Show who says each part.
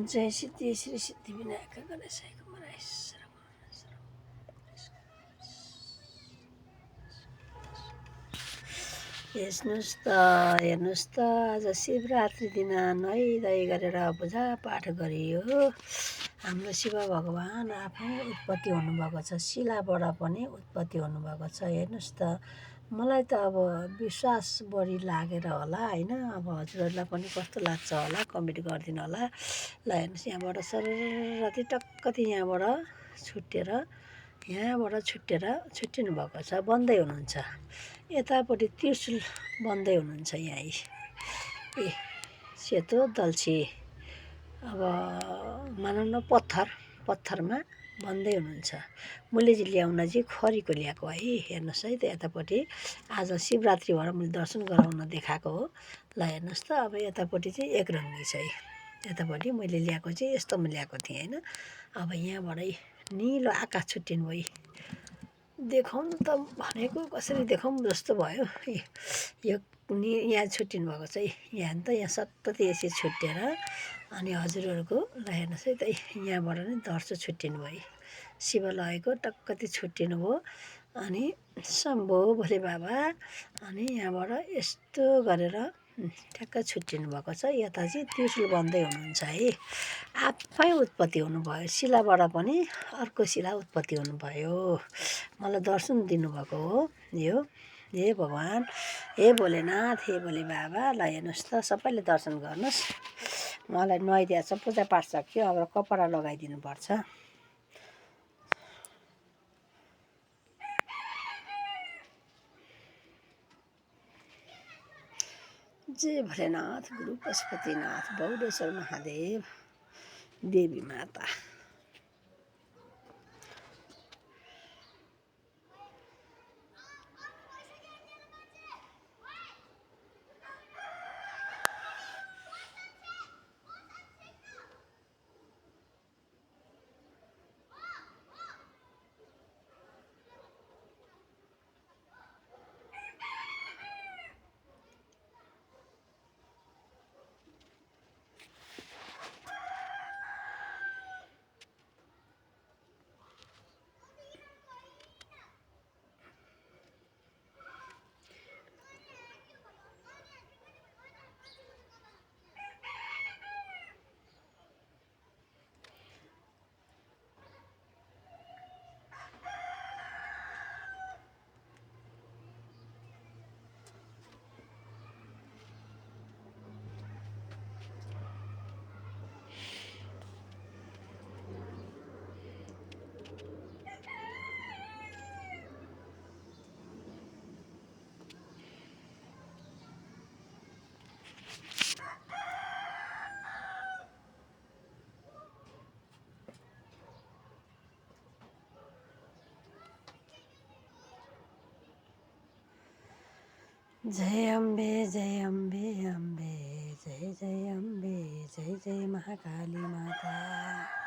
Speaker 1: जय सिद्धि श्री सिद्धि विनायक गणेश हेर्नुहोस् त आज शिवरात्रि दिन नुहाइधुवाइ गरेर पूजापाठ गरियो। हाम्रो शिव भगवान आफै उत्पत्ति हुनुभएको छ, शिलाबाट पनि उत्पत्ति हुनुभएको छ। हेर्नुहोस् त, मलाई त अब विश्वास बढी लागेर होला होइन, अब हजुरहरूलाई पनि कस्तो लाग्छ होला कमेन्ट गरिदिनु होला। ल हेर्नुहोस्, यहाँबाट सररति टक्कति यहाँबाट छुट्टिनु भएको छ, बन्दै हुनुहुन्छ। यतापट्टि त्रिशुल बन्दै हुनुहुन्छ। यहाँ ए सेतो दल्छी अब मानौँ न पत्थरमा बन्दै हुनुहुन्छ। मैले चाहिँ ल्याउन चाहिँ खरीको ल्याएको है। हेर्नुहोस् है त, यतापट्टि आज शिवरात्रि भएर मैले दर्शन गराउन देखाएको हो। ल हेर्नुहोस् त, अब यतापट्टि चाहिँ एक रङ्गी छ है। यतापट्टि मैले ल्याएको चाहिँ यस्तोमा ल्याएको थिएँ होइन। अब यहाँबाटै निलो आकाश छुट्टिनु भयो। देखाउनु त भनेको कसरी देखाउँ जस्तो भयो। यो यहाँ छुट्टिनु भएको छ है। यहाँ त यहाँ सतत यसरी छुट्टिएर अनि हजुरहरूको ल हेर्नुहोस् है त, यहाँबाट नै धर्सो छुट्टिनु भयो। शिव लगेको टक्कति छुट्टिनु भयो। अनि शम्भो भोले बाबा अनि यहाँबाट यस्तो गरेर ठ्याक्क छुट्टिनु भएको छ। यता चाहिँ त्रिशुल बन्दै हुनुहुन्छ है। आफै उत्पत्ति हुनुभयो, शिलाबाट पनि अर्को शिला उत्पत्ति हुनुभयो। मलाई दर्शन दिनुभएको हो यो। हे भगवान्, हे भोलेनाथ, हे भोले बाबा। ल हेर्नुहोस् त, सबैले दर्शन गर्नुहोस्। मलाई नुहाइदिएको छ, पूजापाठ सक्यो, अब कपडा लगाइदिनु पर्छ। जय भोलेनाथ, गुरु पशुपतिनाथ, बौडेश्वर महादेव, देवी माता। जय अम्बे, जय अम्बे, अम्बे जय जय अम्बे, जय जय महाकाली माता।